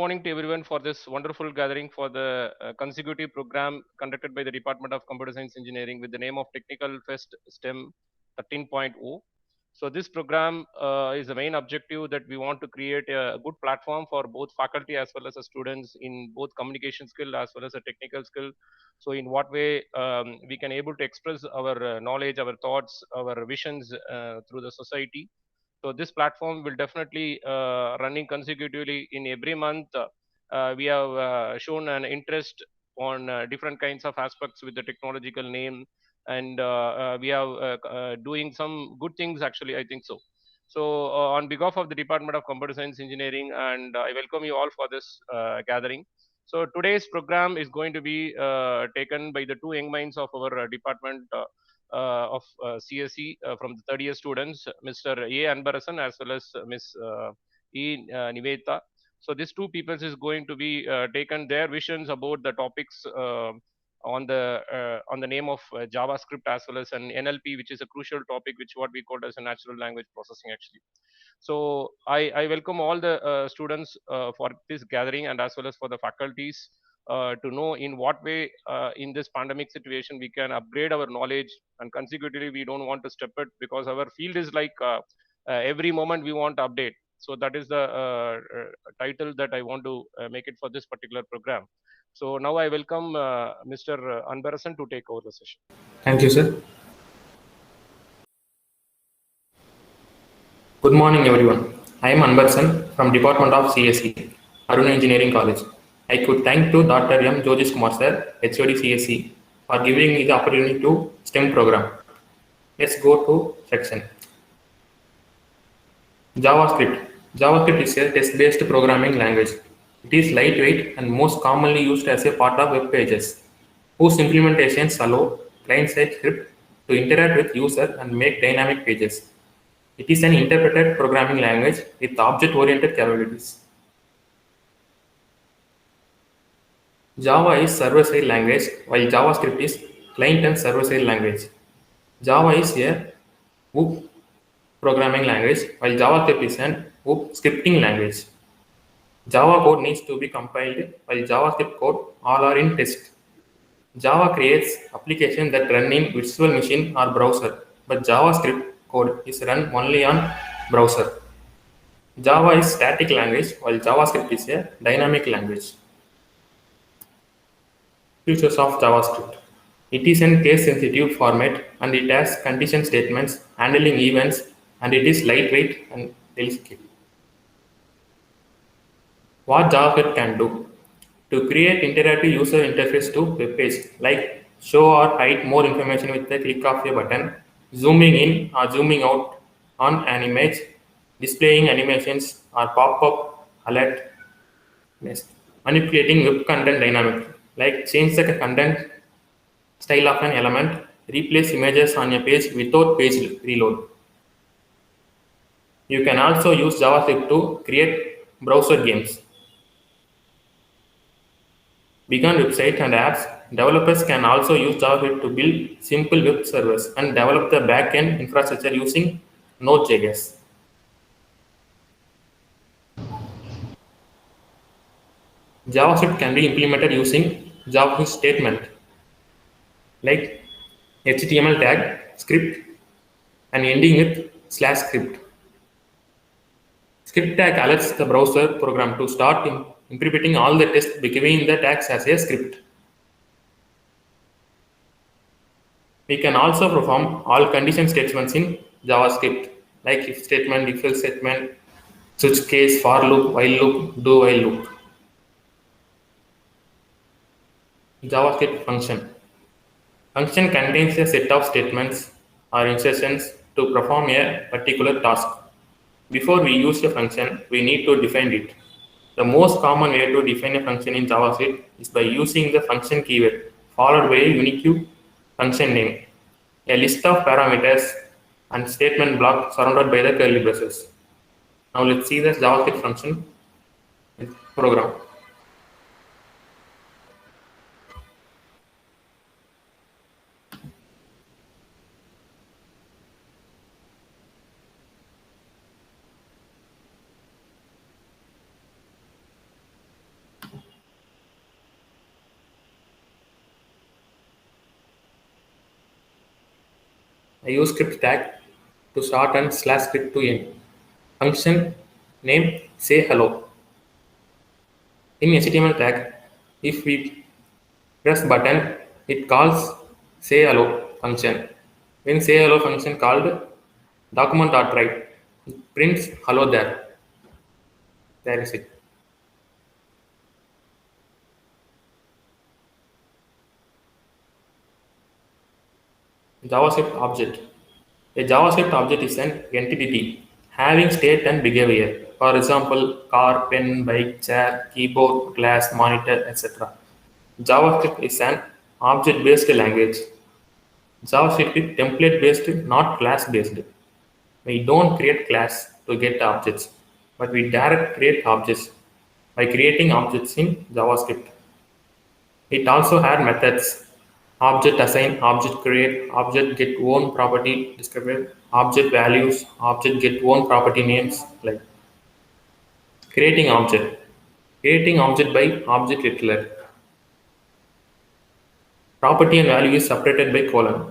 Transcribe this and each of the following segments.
morning to everyone for this wonderful gathering for the consecutive program conducted by the Department of Computer Science Engineering with the name of Technical Fest STEM 13.0. So this program is the main objective that we want to create a good platform for both faculty as well as the students in both communication skill as well as a technical skill. So in what way we can able to express our knowledge, our thoughts, our visions through the society. So this platform will definitely running consecutively in every month. We have shown an interest on different kinds of aspects with the technological name, and we are doing some good things actually. I think so. So on behalf of the Department of Computer Science Engineering, and I welcome you all for this gathering. So today's program is going to be taken by the two young minds of our department. Of CSE from the third year students, Mr. A. Anbarasan as well as Ms. E. Niveta. So these two people is going to be taken their visions about the topics on the name of JavaScript as well as an NLP, which is a crucial topic, which what we call as a natural language processing actually. So I welcome all the students for this gathering and as well as for the faculties to know in what way in this pandemic situation we can upgrade our knowledge, and consecutively we don't want to step it because our field is like every moment we want to update. So that is the title that I want to make it for this particular program. So now I welcome Mr. Anbarasan to take over the session. Thank you, sir. Good morning, everyone. I am Anbarasan from Department of CSE, Aruna Engineering College. I could thank to Dr. M. Jyotish Kumar sir, HOD CSE, for giving me the opportunity to STEM program. Let's go to section. JavaScript. JavaScript is a text-based programming language. It is lightweight and most commonly used as a part of web pages, whose implementations allow client-side script to interact with user and make dynamic pages. It is an interpreted programming language with object-oriented capabilities. Java is server-side language, while JavaScript is client and server-side language. Java is a web programming language, while JavaScript is an web scripting language. Java code needs to be compiled, while JavaScript code all are in test. Java creates applications that run in virtual machine or browser, but JavaScript code is run only on browser. Java is static language, while JavaScript is a dynamic language. Features of JavaScript. It is in case-sensitive format and it has condition statements, handling events, and it is lightweight and delicate. What JavaScript can do? To create interactive user interface to web page, like show or hide more information with the click of a button, zooming in or zooming out on an image, displaying animations or pop-up alert. Next, manipulating web content dynamically, like change the content style of an element, replace images on a page without page reload. You can also use JavaScript to create browser games. Beyond websites and apps, developers can also use JavaScript to build simple web servers and develop the back-end infrastructure using Node.js. JavaScript can be implemented using JavaScript statement like HTML tag, script, and ending with /script. Script tag alerts the browser program to start implementing all the tests giving the tags as a script. We can also perform all condition statements in JavaScript, like if statement, if else statement, switch case, for loop, while loop, do while loop. JavaScript function. Function contains a set of statements or instructions to perform a particular task. Before we use a function, we need to define it. The most common way to define a function in JavaScript is by using the function keyword followed by a unique function name, a list of parameters, and statement block surrounded by the curly braces. Now let's see the JavaScript function program. I use script tag to start and slash script to end. Function name say hello. In HTML tag, if we press button, it calls say hello function. When say hello function called document.write, it prints hello there. There is it. JavaScript object. A JavaScript object is an entity having state and behavior. For example, car, pen, bike, chair, keyboard, glass, monitor, etc. JavaScript is an object-based language. JavaScript is template-based, not class-based. We don't create class to get objects, but we direct create objects by creating objects in JavaScript. It also had methods: object assign, object create, object get own property descriptor, object values, object get own property names, like creating object by object literal. Property and value is separated by colon.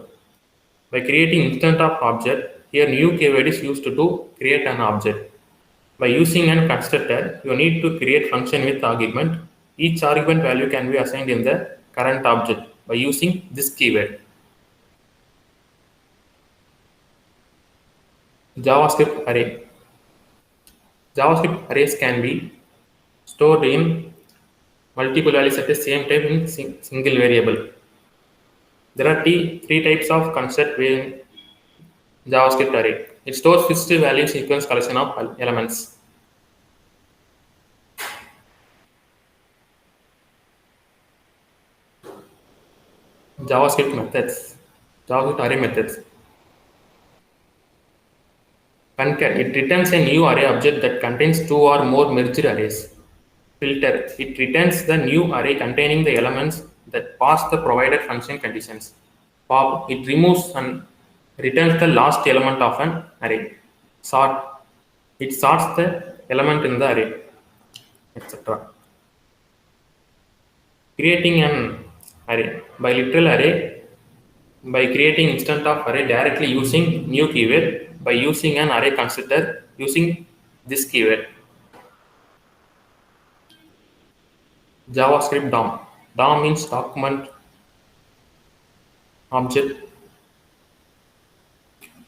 By creating instance of object, here new keyword is used to create an object. By using an constructor, you need to create function with argument. Each argument value can be assigned in the current object by using this keyword. JavaScript array. JavaScript arrays can be stored in multiple values at the same time in single variable. There are three types of construct in JavaScript array. It stores fixed value sequence collection of elements. JavaScript methods. JavaScript array methods. Concat. It returns a new array object that contains two or more merged arrays. Filter. It returns the new array containing the elements that pass the provided function conditions. Pop. It removes and returns the last element of an array. Sort. It sorts the element in the array, etc. Creating an array. By literal array, by creating instance of array directly using new keyword, by using an array constructor using this keyword. JavaScript DOM. DOM means document object.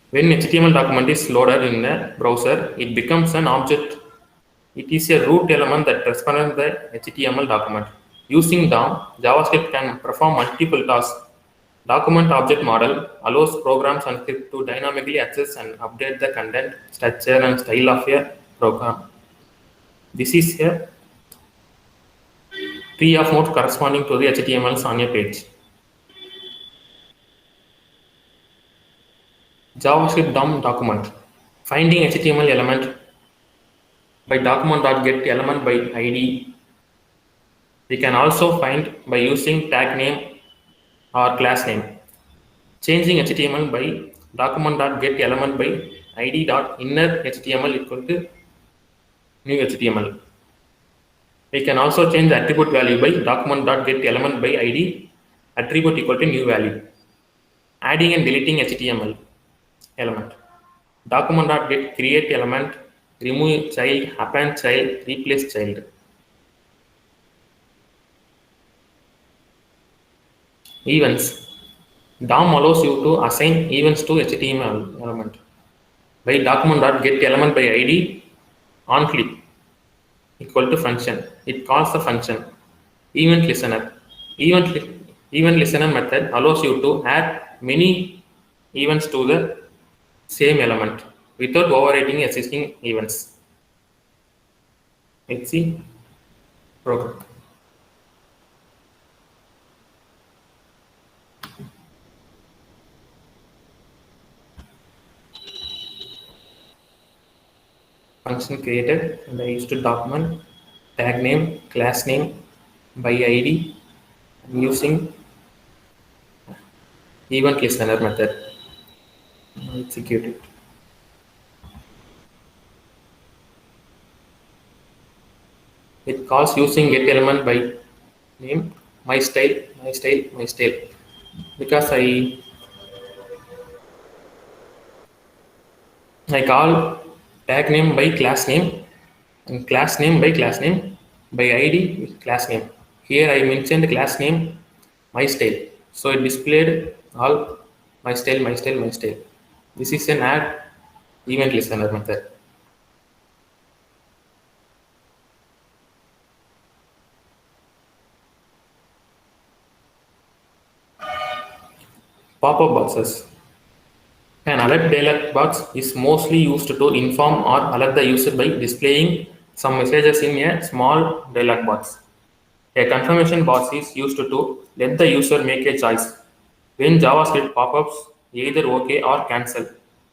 When HTML document is loaded in the browser, it becomes an object. It is a root element that represents the HTML document. Using DOM, JavaScript can perform multiple tasks. Document object model allows programs and script to dynamically access and update the content, structure, and style of a program. This is a tree of nodes corresponding to the HTMLs on a page. JavaScript DOM document. Finding HTML element by document.get element by ID. We can also find by using tag name or class name. Changing HTML by document.get element by ID.inner HTML equal to new HTML. We can also change the attribute value by document.get element by ID attribute equal to new value. Adding and deleting HTML element. Document.get create element, remove child, append child, replace child. Events. DOM allows you to assign events to HTML element. By document.get element by ID on click equal to function. It calls the function. Event listener. Event listener method allows you to add many events to the same element without overwriting existing events. Let's see program. Function created, and I used to document tag name, class name by ID. I'm using event listener method. Execute it. It calls using get element by name, my style, because I I call tag name by class name and class name by class name by ID class name. Here I mentioned class name my style. So it displayed all my style, my style, my style. This is an add event listener method. Pop-up boxes. An alert dialog box is mostly used to inform or alert the user by displaying some messages in a small dialog box. A confirmation box is used to let the user make a choice when JavaScript pop-ups either OK or cancel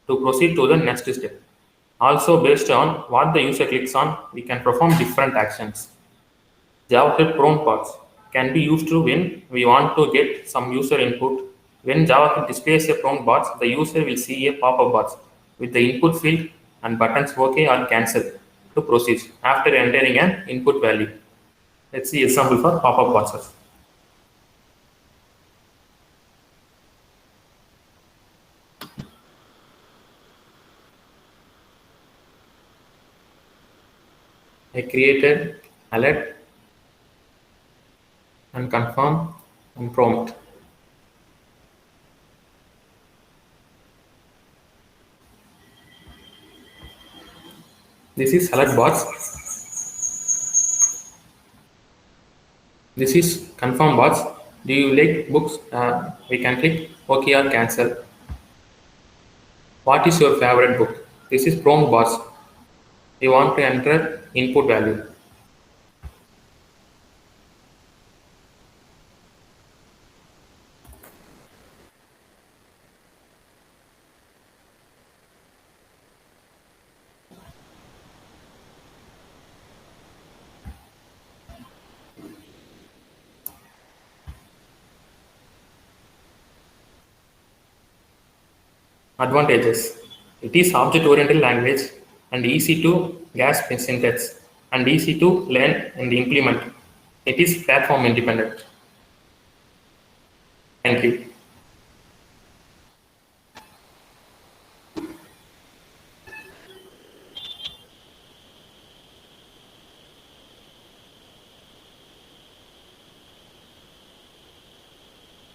to proceed to the next step. Also, based on what the user clicks on, we can perform different actions. JavaScript prompt box can be used to when we want to get some user input. When JavaScript displays a prompt box, the user will see a pop-up box with the input field and buttons OK or cancel to proceed after entering an input value. Let's see example for pop-up boxes. I created alert and confirm and prompt. This is alert box. This is confirm box. Do you like books? We can click OK or cancel. What is your favorite book? This is prompt box. We want to enter input value. Advantages. It is object-oriented language and easy to grasp syntax and easy to learn and implement. It is platform independent. Thank you.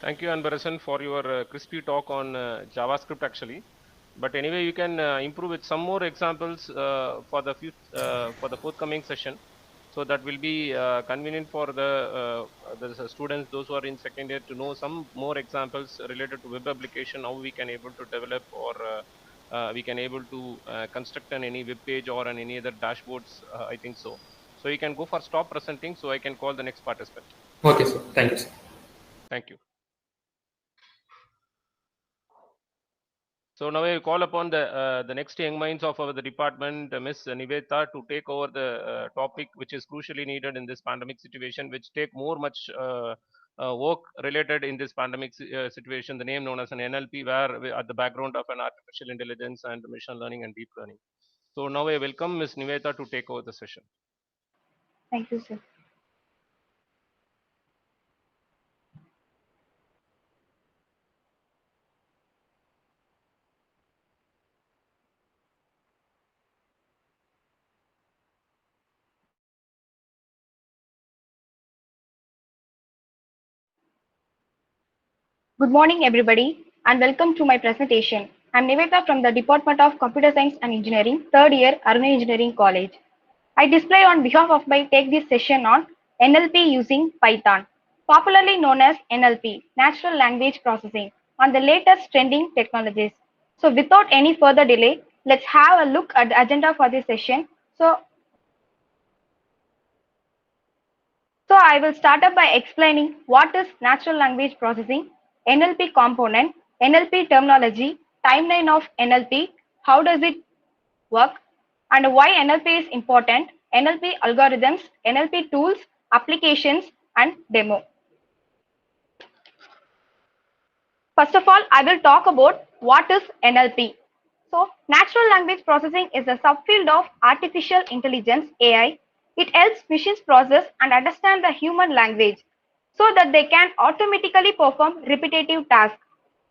Thank you, Anbarasan, for your crispy talk on JavaScript actually. But anyway, you can improve with some more examples for the forthcoming session. So that will be convenient for the students, those who are in second year, to know some more examples related to web application, how we can able to develop or we can able to construct on any web page or on any other dashboards. I think so. So you can go for stop presenting. So I can call the next participant. Okay, sir. Thank you, sir. Thank you. So now I will call upon the next young minds of the department, Ms. Nivedita, to take over the topic which is crucially needed in this pandemic situation, which take much work related in this pandemic situation, the name known as an NLP, where we at the background of an artificial intelligence and machine learning and deep learning. So now I welcome Ms. Nivedita to take over the session. Thank you, sir. Good morning, everybody, and welcome to my presentation. I'm Nivedita from the Department of Computer Science and Engineering, third year, Aruna Engineering College. I display on behalf of my take this session on NLP using Python, popularly known as NLP, Natural Language Processing, on the latest trending technologies. So without any further delay, let's have a look at the agenda for this session. So I will start up by explaining what is natural language processing, NLP component, NLP terminology, timeline of NLP, how does it work, and why NLP is important, NLP algorithms, NLP tools, applications, and demo. First of all, I will talk about what is NLP. So, natural language processing is a subfield of artificial intelligence (AI). It helps machines process and understand the human language so that they can automatically perform repetitive tasks.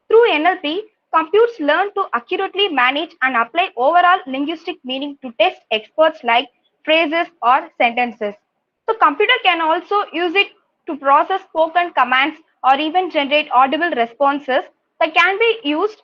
Through NLP, computes learn to accurately manage and apply overall linguistic meaning to test experts like phrases or sentences. So computer can also use it to process spoken commands or even generate audible responses that can be used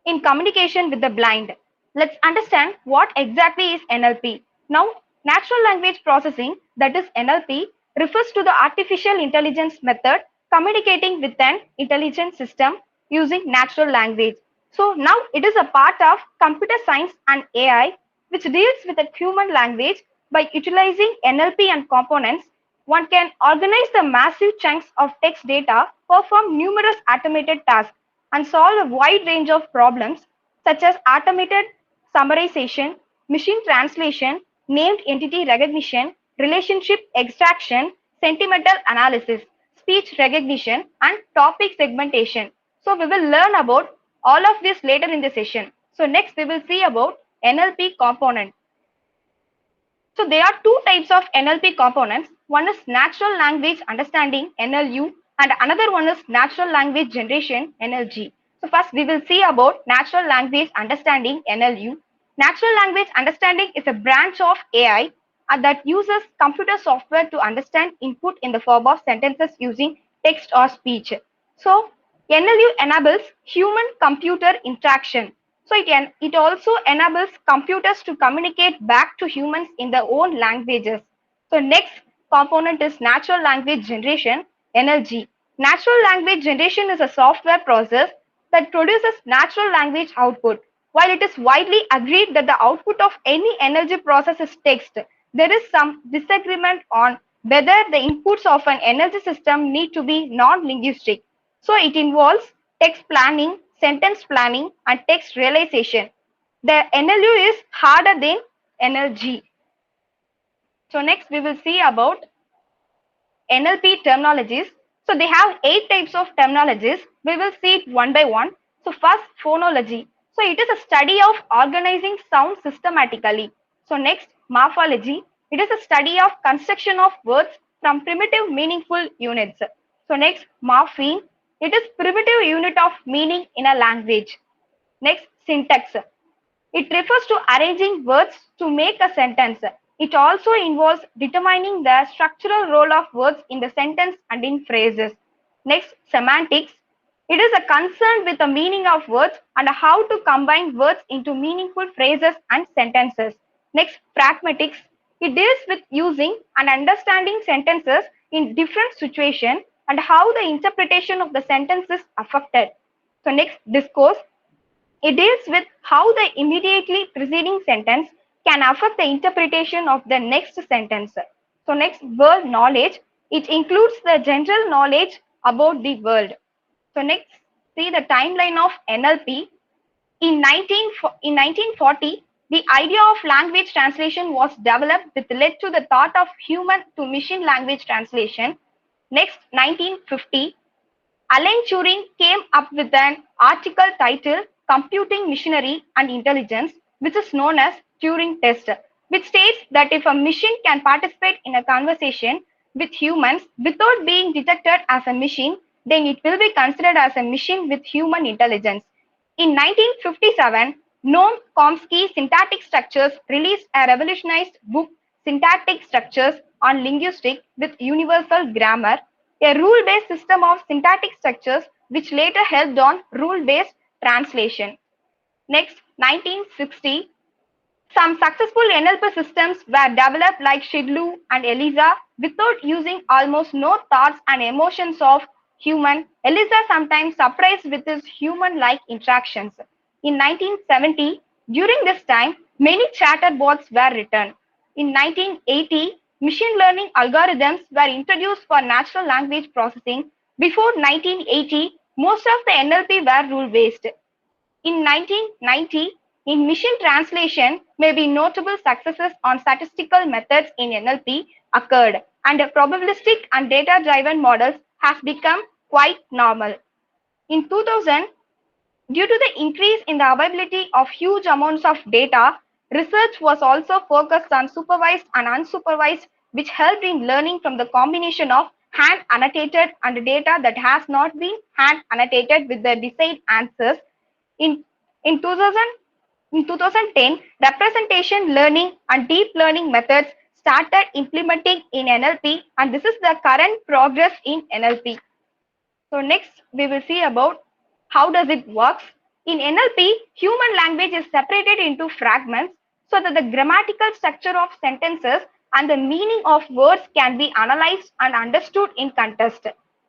in communication with the blind. Let's understand what exactly is NLP. Now, natural language processing, that is NLP, refers to the artificial intelligence method communicating with an intelligent system using natural language. So now it is a part of computer science and AI, which deals with a human language. By utilizing NLP and components, one can organize the massive chunks of text data, perform numerous automated tasks, and solve a wide range of problems such as automated summarization, machine translation, named entity recognition, relationship extraction, sentimental analysis, speech recognition, and topic segmentation. So we will learn about all of this later in the session. So next we will see about NLP component. So there are two types of NLP components. One is natural language understanding NLU and another one is natural language generation NLG. So first we will see about natural language understanding NLU. Natural language understanding is a branch of AI that uses computer software to understand input in the form of sentences using text or speech. So NLU enables human computer interaction. So it also enables computers to communicate back to humans in their own languages. So next component is natural language generation, NLG. Natural language generation is a software process that produces natural language output. While it is widely agreed that the output of any NLG process is text, there is some disagreement on whether the inputs of an NLG system need to be non-linguistic. So it involves text planning, sentence planning, and text realization. The NLU is harder than NLG. So next we will see about NLP terminologies. So they have 8 types of terminologies. We will see it one by one. So first, phonology. So it is a study of organizing sound systematically. So next, morphology. It is a study of construction of words from primitive meaningful units. So next, morpheme. It is primitive unit of meaning in a language. Next, syntax. It refers to arranging words to make a sentence. It also involves determining the structural role of words in the sentence and in phrases. Next, semantics. It is a concern with the meaning of words and how to combine words into meaningful phrases and sentences. Next, pragmatics. It deals with using and understanding sentences in different situations and how the interpretation of the sentence is affected. So next, discourse. It deals with how the immediately preceding sentence can affect the interpretation of the next sentence. So next, world knowledge. It includes the general knowledge about the world. So next, see the timeline of NLP. In 1940, the idea of language translation was developed, which led to the thought of human to machine language translation. Next, 1950, Alan Turing came up with an article titled Computing Machinery and Intelligence, which is known as Turing test, which states that if a machine can participate in a conversation with humans without being detected as a machine, then it will be considered as a machine with human intelligence. In 1957, Noam Chomsky Syntactic Structures released a revolutionized book, Syntactic Structures on Linguistics with Universal Grammar, a rule-based system of syntactic structures which later helped on rule-based translation. Next, 1960, some successful NLP systems were developed like Shidlu and ELIZA without using almost no thoughts and emotions of human. ELIZA sometimes surprised with his human-like interactions. In 1970, during this time, many chatterbots were written. In 1980, machine learning algorithms were introduced for natural language processing. Before 1980, most of the NLP were rule-based. In 1990, in machine translation, maybe notable successes on statistical methods in NLP occurred, and probabilistic and data-driven models have become quite normal. In 2000, due to the increase in the availability of huge amounts of data, research was also focused on supervised and unsupervised, which helped in learning from the combination of hand annotated and data that has not been hand annotated with the desired answers. In, in 2000, in 2010, representation learning and deep learning methods started implementing in NLP, and this is the current progress in NLP. So next we will see about how does it works. In NLP, human language is separated into fragments so that the grammatical structure of sentences and the meaning of words can be analyzed and understood in context.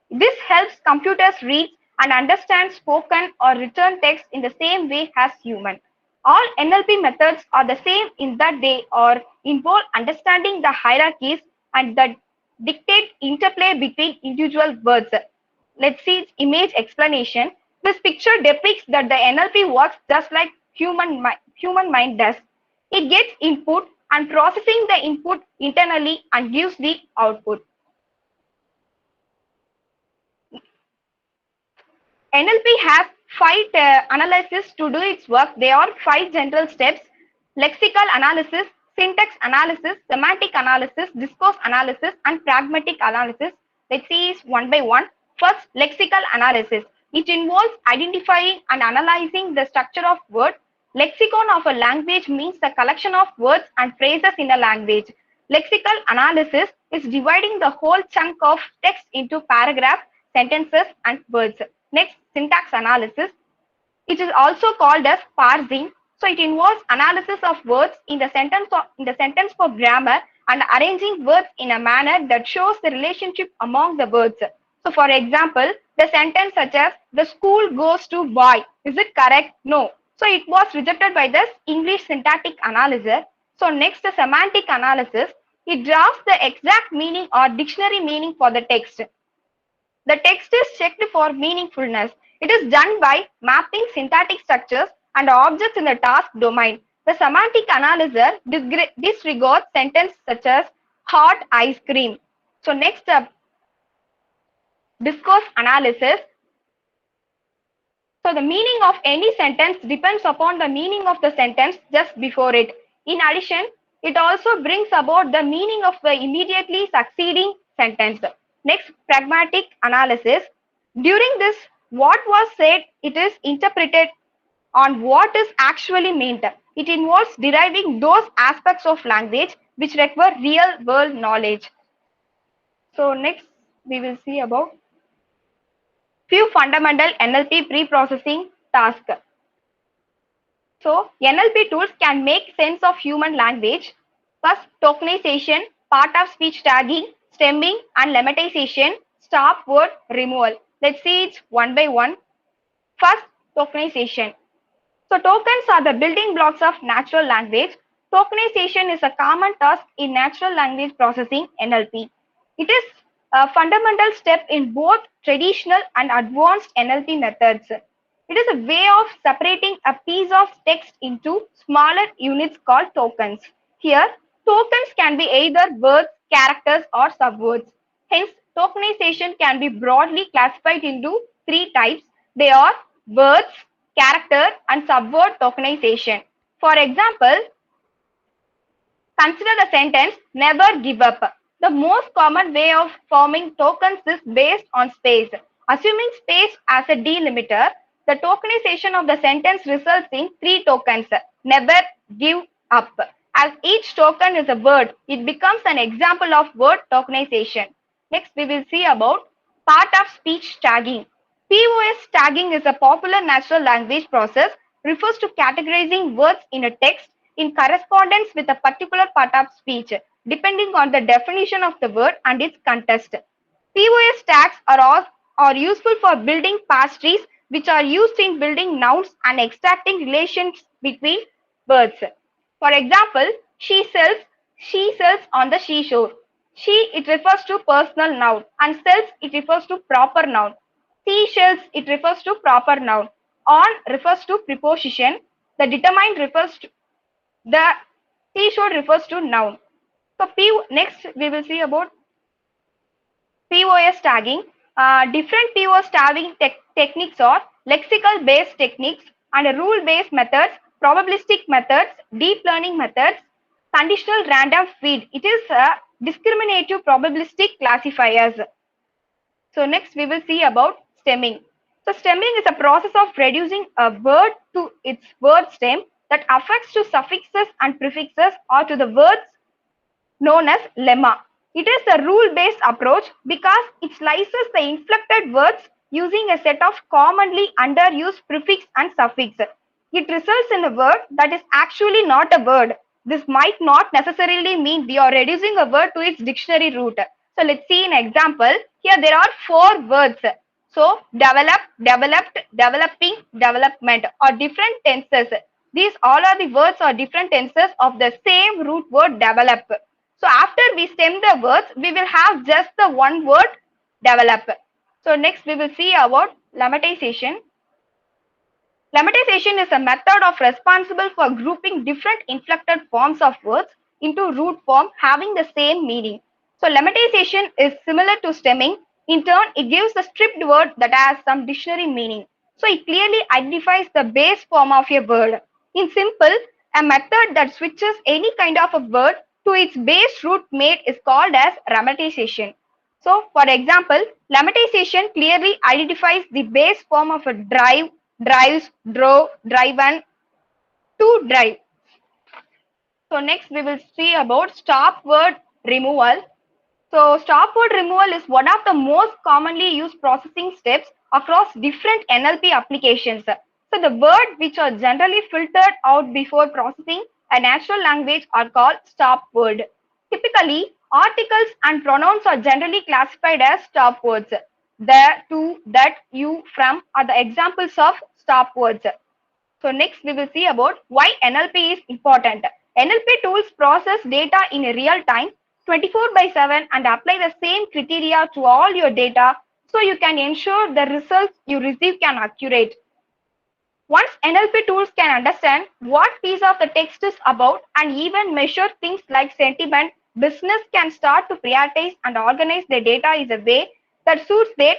This helps computers read and understand spoken or written text in the same way as human. All NLP methods are the same in that they are involve understanding the hierarchies and the dictate interplay between individual words. Let's see its image explanation. This picture depicts that the NLP works just like human mind does. It gets input and processing the input internally and gives the output. NLP has five analysis to do its work. There are five general steps: lexical analysis, syntax analysis, semantic analysis, discourse analysis, and pragmatic analysis. Let's see one by one. First, lexical analysis. It involves identifying and analyzing the structure of words. Lexicon of a language means the collection of words and phrases in a language. Lexical analysis is dividing the whole chunk of text into paragraphs, sentences, and words. Next, syntax analysis. It is also called as parsing. So it involves analysis of words in the sentence for grammar and arranging words in a manner that shows the relationship among the words. So for example, the sentence such as the school goes to boy. Is it correct? No. So it was rejected by the English syntactic analyzer. So next, the semantic analysis. It draws the exact meaning or dictionary meaning for the text. The text is checked for meaningfulness. It is done by mapping syntactic structures and objects in the task domain. The semantic analyzer disregards sentences such as hot ice cream. So next up, discourse analysis. So the meaning of any sentence depends upon the meaning of the sentence just before it. In addition, it also brings about the meaning of the immediately succeeding sentence. Next, pragmatic analysis. During this, what was said, it is interpreted on what is actually meant. It involves deriving those aspects of language which require real world knowledge. So next, we will see about few fundamental NLP pre-processing tasks. So NLP tools can make sense of human language. First, tokenization, part of speech tagging, stemming, and lemmatization, stop word removal. Let's see it one by one. First, tokenization. So tokens are the building blocks of natural language. Tokenization is a common task in natural language processing NLP. It is a fundamental step in both traditional and advanced NLP methods. It is a way of separating a piece of text into smaller units called tokens. Here, tokens can be either words, characters, or subwords. Hence, tokenization can be broadly classified into three types. They are words, character, and subword tokenization. For example, consider the sentence, never give up. The most common way of forming tokens is based on space. Assuming space as a delimiter, the tokenization of the sentence results in three tokens. Never give up. As each token is a word, it becomes an example of word tokenization. Next, we will see about part of speech tagging. POS tagging is a popular natural language process, refers to categorizing words in a text in correspondence with a particular part of speech, depending on the definition of the word and its context. POS tags are useful for building parse trees, which are used in building nouns and extracting relations between words. For example, she sells on the seashore. She, it refers to personal noun, and sells, it refers to proper noun. Seashells, it refers to proper noun. On refers to preposition. The determined refers to the seashore refers to noun. So next we will see about POS tagging. Different POS tagging techniques are lexical based techniques and rule based methods, probabilistic methods, deep learning methods, conditional random feed. It is discriminative probabilistic classifiers. So next we will see about stemming. So So stemming is a process of reducing a word to its word stem that affects to suffixes and prefixes or to the words known as lemma. It is a rule-based approach because it slices the inflected words using a set of commonly underused prefix and suffix. It results in a word that is actually not a word. This might not necessarily mean we are reducing a word to its dictionary root. So let's see an example. Here there are 4 words. So develop, developed, developing, development are different tenses. These all are the words or different tenses of the same root word develop. So after we stem the words, we will have just the one word develop. So next we will see about lemmatization. Lemmatization is a method of responsible for grouping different inflected forms of words into root form having the same meaning. So lemmatization is similar to stemming. In turn, it gives a stripped word that has some dictionary meaning. So it clearly identifies the base form of a word. In simple, a method that switches any kind of a word to its base root mate is called as lemmatization. So, for example, lemmatization clearly identifies the base form of a drive, drives, drove, driven, to drive. So next we will see about stop word removal. So stop word removal is one of the most commonly used processing steps across different NLP applications. So the words which are generally filtered out before processing a natural language are called stop word. Typically, articles and pronouns are generally classified as stop words. The, to, that, you, from are the examples of stop words. So next we will see about why NLP is important. NLP tools process data in real time 24/7 and apply the same criteria to all your data so you can ensure the results you receive can accurate. Once NLP tools can understand what piece of the text is about and even measure things like sentiment, business can start to prioritize and organize their data in a way that suits their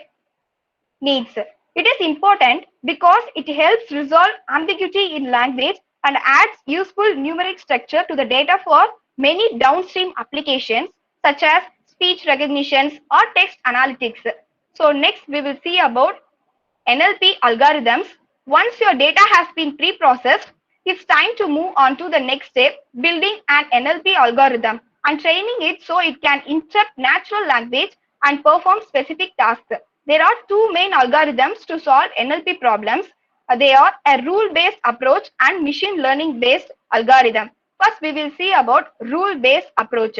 needs. It is important because it helps resolve ambiguity in language and adds useful numeric structure to the data for many downstream applications such as speech recognitions or text analytics. So next we will see about NLP algorithms. Once your data has been pre-processed, it's time to move on to the next step, building an NLP algorithm and training it so it can interpret natural language and perform specific tasks. There are 2 main algorithms to solve NLP problems. They are a rule-based approach and machine learning-based algorithm. First, we will see about rule-based approach.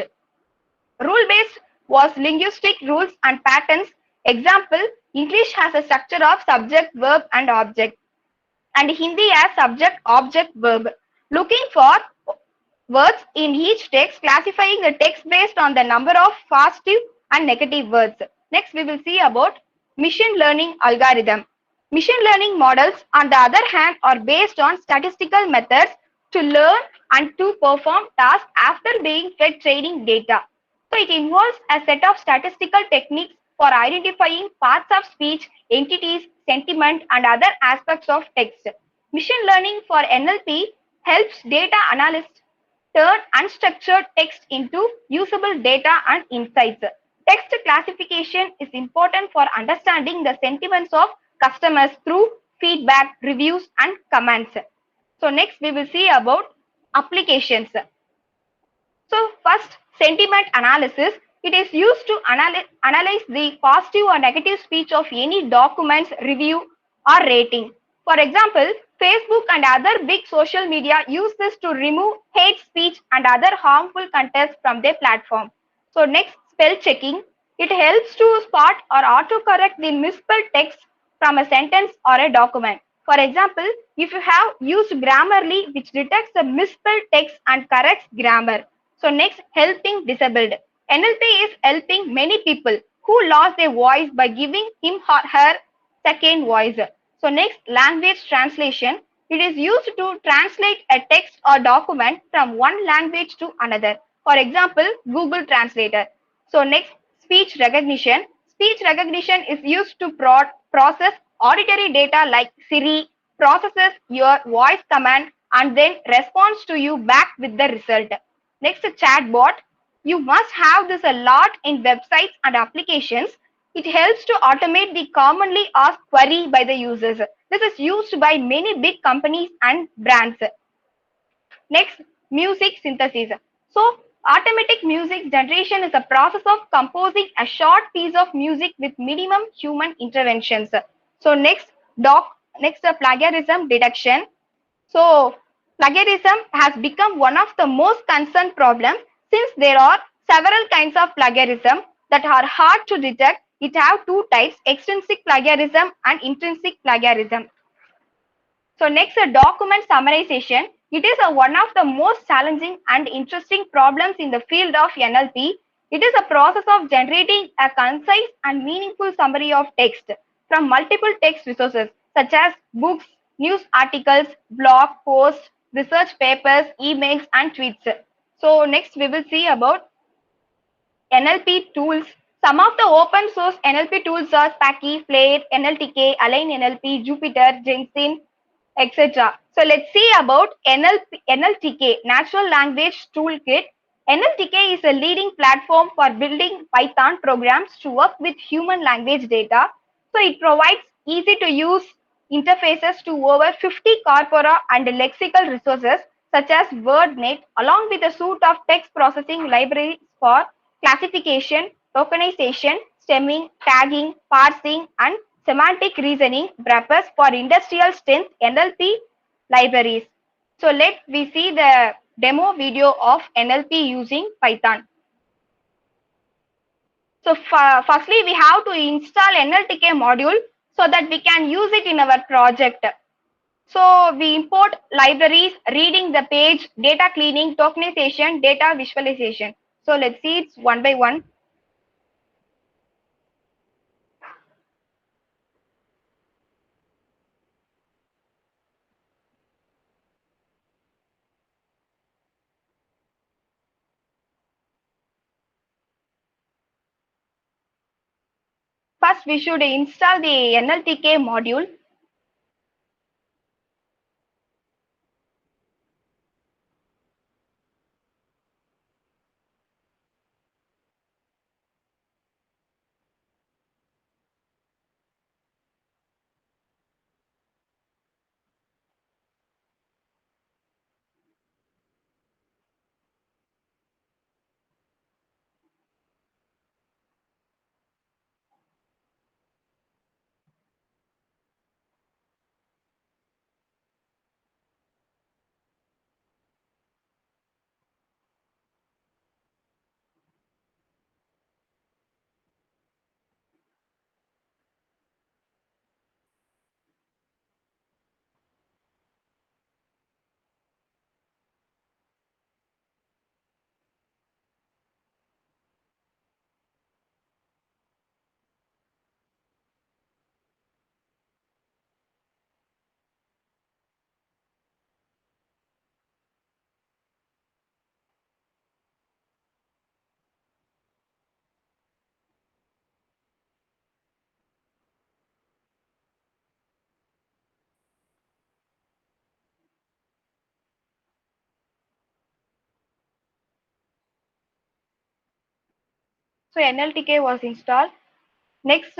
Rule-based was linguistic rules and patterns. Example, English has a structure of subject, verb and object, and Hindi has subject, object, verb. Looking for words in each text, classifying the text based on the number of positive and negative words. Next, we will see about machine learning algorithm. Machine learning models, on the other hand, are based on statistical methods to learn and to perform tasks after being fed training data. So it involves a set of statistical techniques for identifying parts of speech, entities, sentiment, and other aspects of text. Machine learning for NLP helps data analysts turn unstructured text into usable data and insights. Text classification is important for understanding the sentiments of customers through feedback, reviews, and comments. So next we will see about applications. So first, sentiment analysis. It is used to analyze the positive or negative speech of any documents, review, or rating. For example, Facebook and other big social media use this to remove hate speech and other harmful content from their platform. So next, spell checking. It helps to spot or autocorrect the misspelled text from a sentence or a document. For example, if you have used Grammarly, which detects the misspelled text and corrects grammar. So next, helping disabled. NLP is helping many people who lost their voice by giving him or her second voice. So next, language translation. It is used to translate a text or document from one language to another. For example, Google Translator. So next, speech recognition. Speech recognition is used to process auditory data like Siri, processes your voice command and then responds to you back with the result. Next, chatbot. You must have this a lot in websites and applications. It helps to automate the commonly asked query by the users. This is used by many big companies and brands. Next, music synthesis. So, automatic music generation is a process of composing a short piece of music with minimum human interventions. So, next plagiarism detection. So, plagiarism has become one of the most concerned problems since there are several kinds of plagiarism that are hard to detect. It have two types, extrinsic plagiarism and intrinsic plagiarism. So next, a document summarization. It is one of the most challenging and interesting problems in the field of NLP. It is a process of generating a concise and meaningful summary of text from multiple text resources such as books, news articles, blog posts, research papers, emails, and tweets. So next, we will see about NLP tools. Some of the open source NLP tools are Spacky, Flare, NLTK, Align NLP, Jupyter, Jensen, etc. So let's see about NLTK, Natural Language Toolkit. NLTK is a leading platform for building Python programs to work with human language data. So it provides easy to use interfaces to over 50 corpora and lexical resources such as WordNet, along with a suite of text processing libraries for classification, tokenization, stemming, tagging, parsing, and semantic reasoning wrappers for industrial strength NLP libraries. So let we see the demo video of NLP using Python. So firstly, we have to install NLTK module so that we can use it in our project. So we import libraries, reading the page, data cleaning, tokenization, data visualization. So let's see it one by one. First, we should install the NLTK module. So NLTK was installed. Next,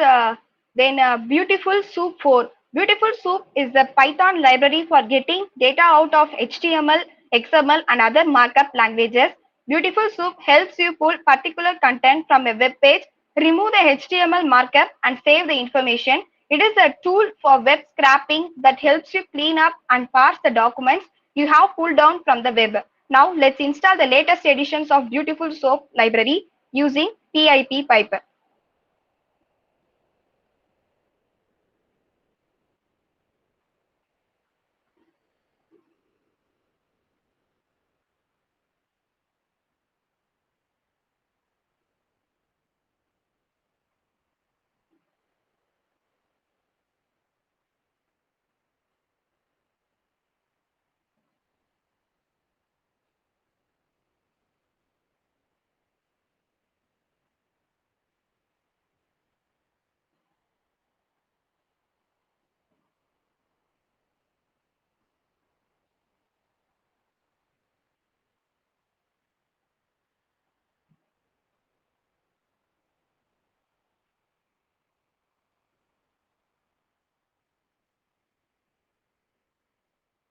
then Beautiful Soup 4. Beautiful Soup is the Python library for getting data out of HTML, XML, and other markup languages. Beautiful Soup helps you pull particular content from a web page, remove the HTML markup, and save the information. It is a tool for web scraping that helps you clean up and parse the documents you have pulled down from the web. Now, let's install the latest editions of Beautiful Soup library using PIP pipe.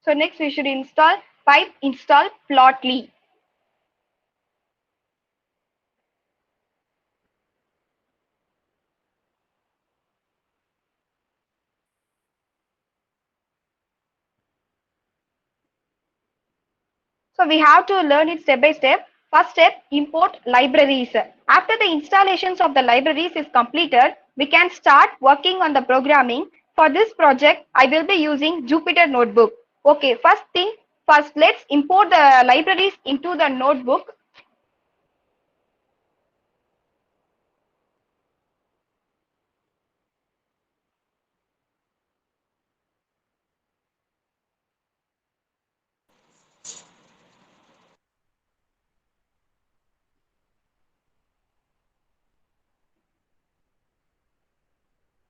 So next we should install pipe install Plotly. So we have to learn it step by step. First step, import libraries. After the installations of the libraries is completed, we can start working on the programming. For this project, I will be using Jupyter Notebook. Okay, first let's import the libraries into the notebook.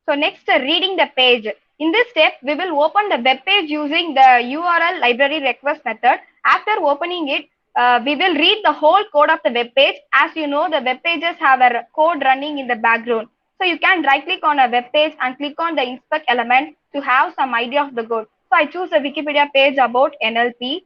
So next, reading the page. In this step, we will open the web page using the URL library request method. After opening it, we will read the whole code of the web page. As you know, the web pages have a code running in the background. So you can right click on a web page and click on the inspect element to have some idea of the code. So I choose a Wikipedia page about NLP.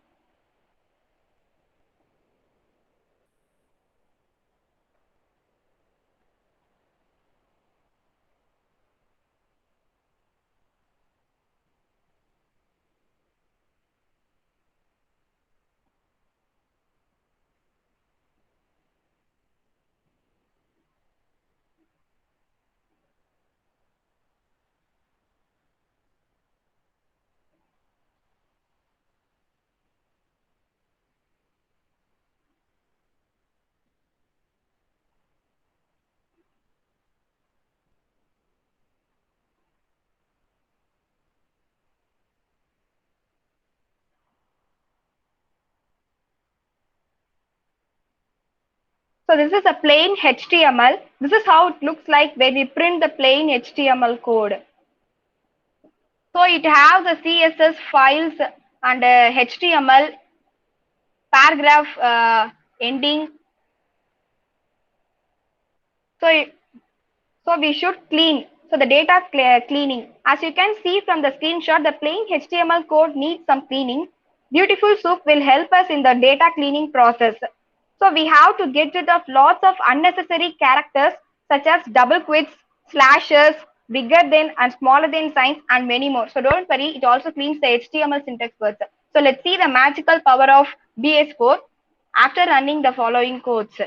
So this is a plain HTML. This is how it looks like when we print the plain HTML code. So it has the CSS files and HTML paragraph ending. So, so we should clean. So the data cleaning. As you can see from the screenshot, the plain HTML code needs some cleaning. Beautiful Soup will help us in the data cleaning process. So we have to get rid of lots of unnecessary characters such as double quotes, slashes, bigger than and smaller than signs, and many more. So don't worry, it also cleans the HTML syntax words. So let's see the magical power of BS4 after running the following codes.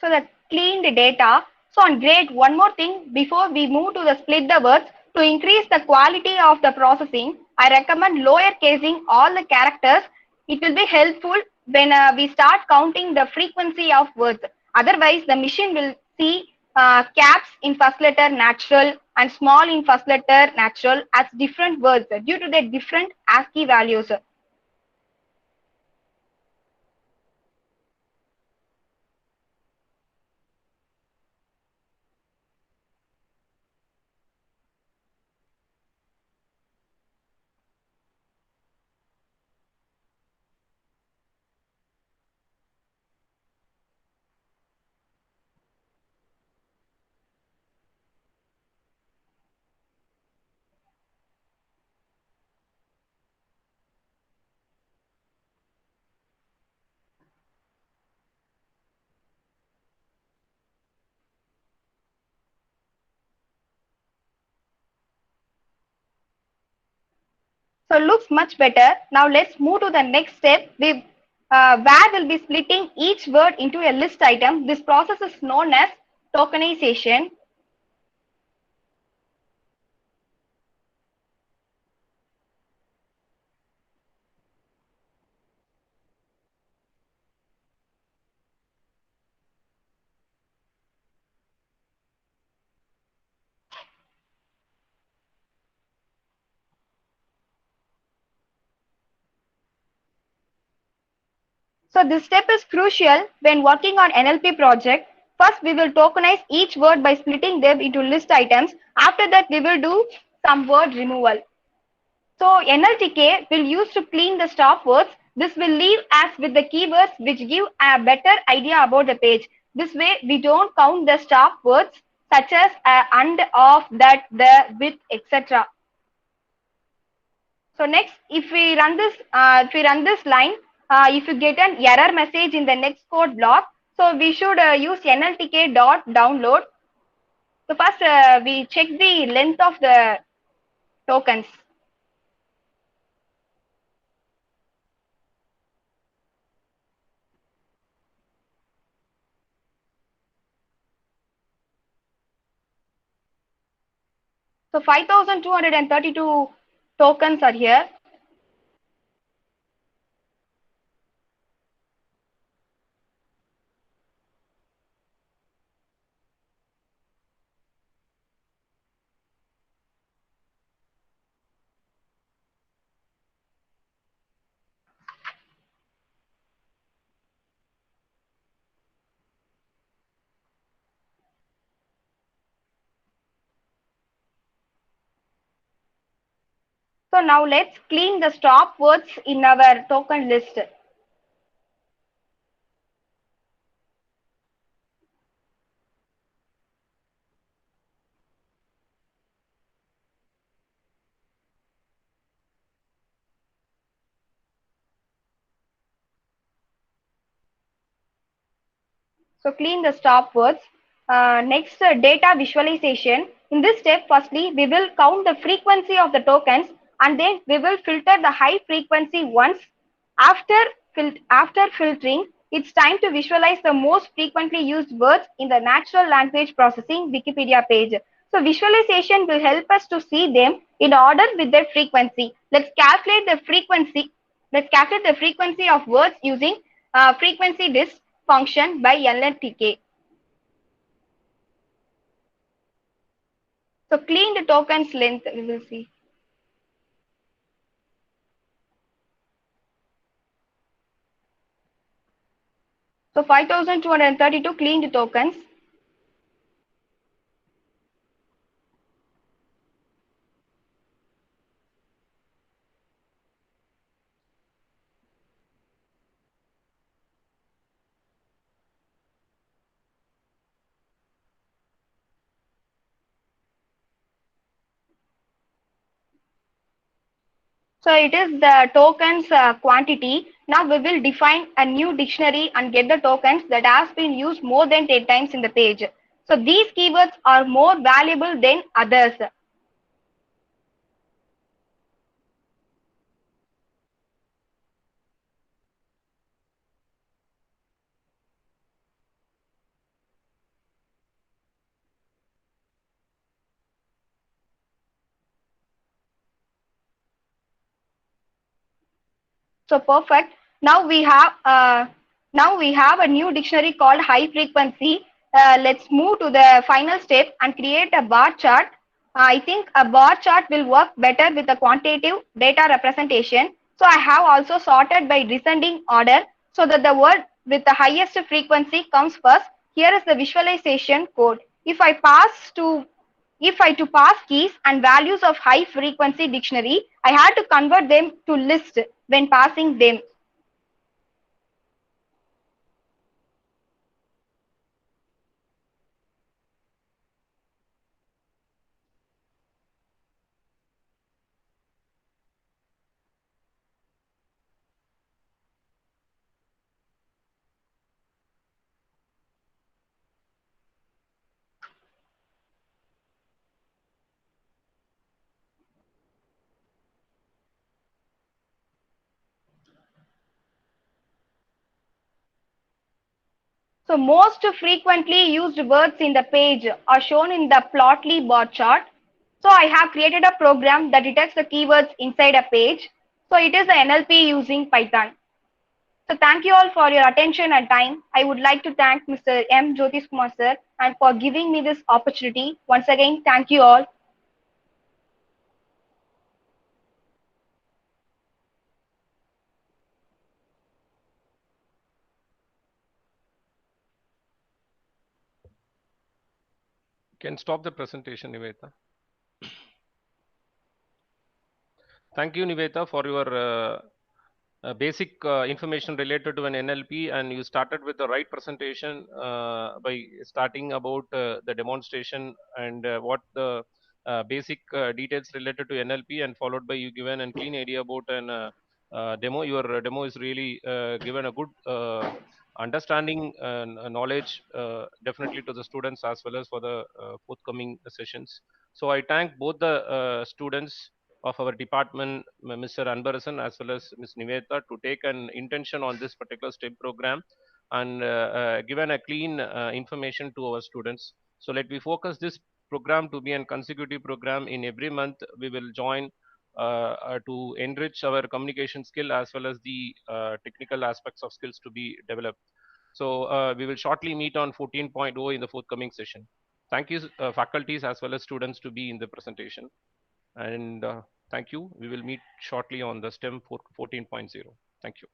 So the clean the data. So on grade, one more thing before we move to the split the words, to increase the quality of the processing, I recommend lower casing all the characters. It will be helpful when we start counting the frequency of words. Otherwise, the machine will see caps in first letter natural and small in first letter natural as different words due to their different ASCII values. So looks much better. Now let's move to the next step. Where we'll be splitting each word into a list item. This process is known as tokenization. So this step is crucial when working on NLP project. First, we will tokenize each word by splitting them into list items. After that, we will do some word removal. So NLTK will use to clean the stop words. This will leave us with the keywords which give a better idea about the page. This way, we don't count the stop words such as and, of, that, the, with, etc. So next, if we run this line, if you get an error message in the next code block, so we should use NLTK dot download. So first, we check the length of the tokens. So 5,232 tokens are here. So now let's clean the stop words in our token list. So clean the stop words. Next, data visualization. In this step, firstly, we will count the frequency of the tokens and then we will filter the high frequency ones. After, after filtering, it's time to visualize the most frequently used words in the natural language processing Wikipedia page. So visualization will help us to see them in order with their frequency. Let's calculate the frequency. Let's calculate the frequency of words using frequency disk function by NLTK. So clean the tokens length, we will see. So 5,232 cleaned tokens. So it is the tokens quantity. Now we will define a new dictionary and get the tokens that has been used more than 10 times in the page. So these keywords are more valuable than others. So perfect. Now we have a new dictionary called high frequency. Let's move to the final step and create a bar chart. I think a bar chart will work better with a quantitative data representation. So I have also sorted by descending order so that the word with the highest frequency comes first. Here is the visualization code. If I to pass keys and values of high frequency dictionary, I had to convert them to list when passing them. So most frequently used words in the page are shown in the Plotly bar chart. So I have created a program that detects the keywords inside a page. So it is the NLP using Python. So thank you all for your attention and time. I would like to thank Mr. M. Jyotish Kumar sir and for giving me this opportunity. Once again, thank you all. Can stop the presentation, Nivedita. Thank you, Nivedita, for your basic information related to an NLP, and you started with the right presentation by starting about the demonstration and what the basic details related to NLP, and followed by you given a clean idea about an demo. Your demo is really given a good understanding and knowledge definitely to the students as well as for the forthcoming sessions. So I thank both the students of our department, Mr. Anbarasan as well as Ms. Nivedita, to take an intention on this particular STEM program and given a clean information to our students. So let me focus this program to be a consecutive program. In every month we will join to enrich our communication skill as well as the technical aspects of skills to be developed. So we will shortly meet on 14.0 in the forthcoming session. Thank you, faculties as well as students to be in the presentation. And thank you. We will meet shortly on the STEM 14.0. Thank you.